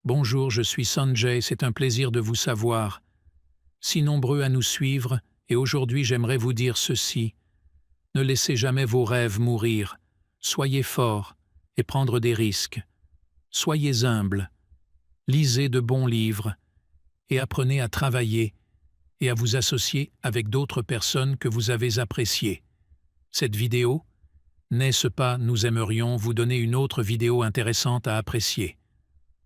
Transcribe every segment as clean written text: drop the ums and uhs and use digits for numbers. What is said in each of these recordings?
Bonjour, je suis Sanjay, c'est un plaisir de vous savoir. Si nombreux à nous suivre, et aujourd'hui j'aimerais vous dire ceci. Ne laissez jamais vos rêves mourir. Soyez forts et prendre des risques. Soyez humbles. Lisez de bons livres et apprenez à travailler et à vous associer avec d'autres personnes que vous avez appréciées. Cette vidéo, n'est-ce pas, nous aimerions vous donner une autre vidéo intéressante à apprécier.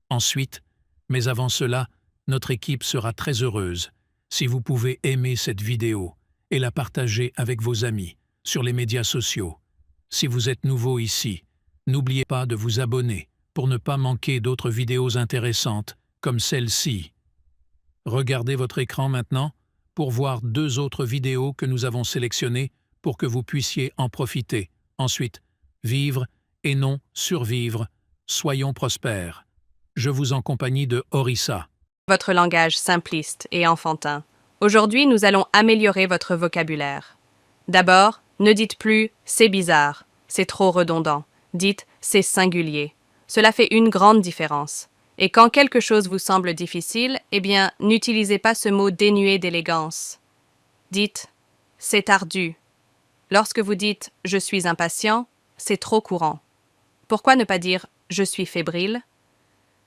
Ensuite, mais avant cela, notre équipe sera très heureuse si vous pouvez aimer cette vidéo et la partager avec vos amis sur les médias sociaux. Si vous êtes nouveau ici, n'oubliez pas de vous abonner pour ne pas manquer d'autres vidéos intéressantes comme celle-ci. Regardez votre écran maintenant pour voir 2 autres vidéos que nous avons sélectionnées pour que vous puissiez en profiter. Ensuite, vivre et non survivre. Soyons prospères. Je vous en compagnie de Orissa. Votre langage simpliste et enfantin. Aujourd'hui, nous allons améliorer votre vocabulaire. D'abord, ne dites plus « c'est bizarre », c'est trop redondant. Dites « c'est singulier ». Cela fait une grande différence. Et quand quelque chose vous semble difficile, eh bien, n'utilisez pas ce mot dénué d'élégance. Dites « c'est ardu ». Lorsque vous dites « je suis impatient », c'est trop courant. Pourquoi ne pas dire « je suis fébrile » ?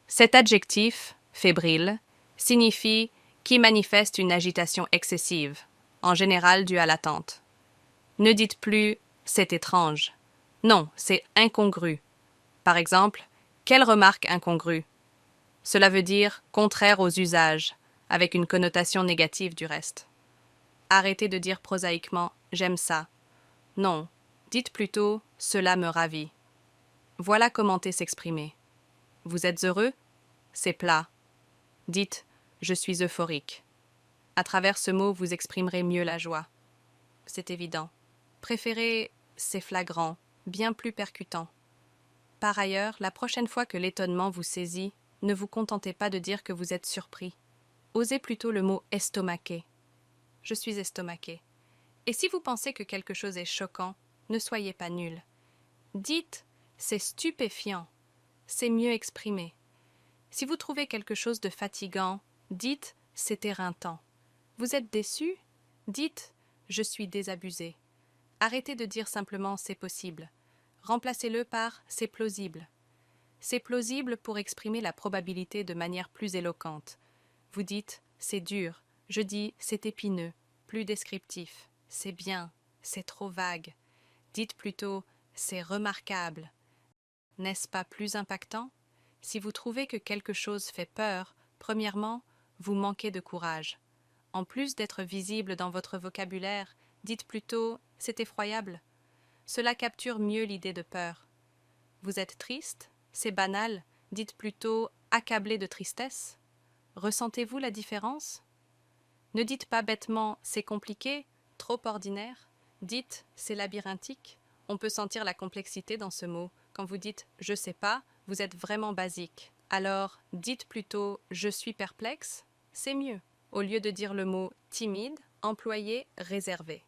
Cet adjectif, fébrile, signifie qui manifeste une agitation excessive, en général due à l'attente. Ne dites plus « c'est étrange ». Non, c'est incongru. Par exemple, quelle remarque incongrue? Cela veut dire contraire aux usages, avec une connotation négative du reste. Arrêtez de dire prosaïquement « j'aime ça ». Non, dites plutôt « cela me ravit ». Voilà comment s'exprimer. Vous êtes heureux? C'est plat. Dites « je suis euphorique ». À travers ce mot, vous exprimerez mieux la joie. C'est évident. Préférez « c'est flagrant », bien plus percutant. Par ailleurs, la prochaine fois que l'étonnement vous saisit, ne vous contentez pas de dire que vous êtes surpris. Osez plutôt le mot « estomaqué ». Je suis estomaqué. Et si vous pensez que quelque chose est choquant, ne soyez pas nul. Dites « c'est stupéfiant ». C'est mieux exprimé. Si vous trouvez quelque chose de fatigant, dites « c'est éreintant ». Vous êtes déçu? Dites « je suis désabusé ». Arrêtez de dire simplement « c'est possible ». Remplacez-le par « c'est plausible ». C'est plausible pour exprimer la probabilité de manière plus éloquente. Vous dites « c'est dur », je dis « c'est épineux », plus descriptif. « C'est bien », c'est trop vague. Dites plutôt « c'est remarquable ». N'est-ce pas plus impactant? Si vous trouvez que quelque chose fait peur, premièrement, vous manquez de courage. En plus d'être visible dans votre vocabulaire, dites plutôt « c'est effroyable ». Cela capture mieux l'idée de peur. Vous êtes triste? C'est banal, dites plutôt « accablé de tristesse ». Ressentez-vous la différence? Ne dites pas bêtement « c'est compliqué », trop ordinaire. Dites « c'est labyrinthique ». On peut sentir la complexité dans ce mot. Quand vous dites « je sais pas », vous êtes vraiment basique. Alors, dites plutôt « je suis perplexe », c'est mieux. Au lieu de dire le mot « timide », employez « réservé ».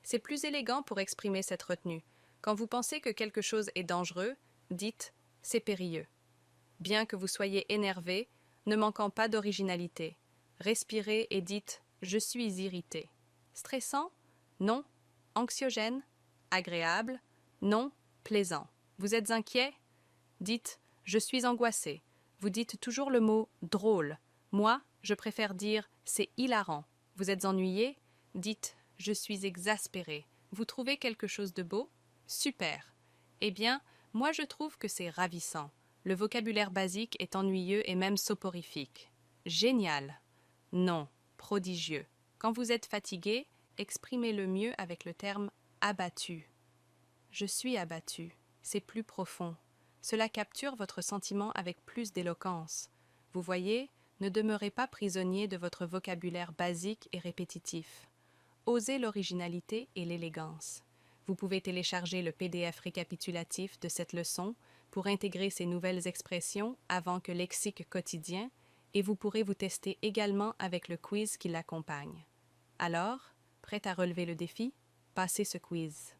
C'est plus élégant pour exprimer cette retenue. Quand vous pensez que quelque chose est dangereux, dites « c'est périlleux ». Bien que vous soyez énervé, ne manquant pas d'originalité, respirez et dites « je suis irrité ». Stressant? Non. Anxiogène? Agréable? Non. Plaisant. Vous êtes inquiet? Dites « je suis angoissé ». Vous dites toujours le mot « drôle ». Moi, je préfère dire « c'est hilarant ». Vous êtes ennuyé? Dites « je suis exaspéré ». Vous trouvez quelque chose de beau? Super. Eh bien, moi je trouve que c'est ravissant. Le vocabulaire basique est ennuyeux et même soporifique. Génial. Non. Prodigieux. Quand vous êtes fatigué, exprimez-le mieux avec le terme « abattu ». Je suis abattu. C'est plus profond. Cela capture votre sentiment avec plus d'éloquence. Vous voyez, ne demeurez pas prisonnier de votre vocabulaire basique et répétitif. Osez l'originalité et l'élégance. Vous pouvez télécharger le PDF récapitulatif de cette leçon pour intégrer ces nouvelles expressions avant que lexique quotidien et vous pourrez vous tester également avec le quiz qui l'accompagne. Alors, prêt à relever le défi? Passez ce quiz.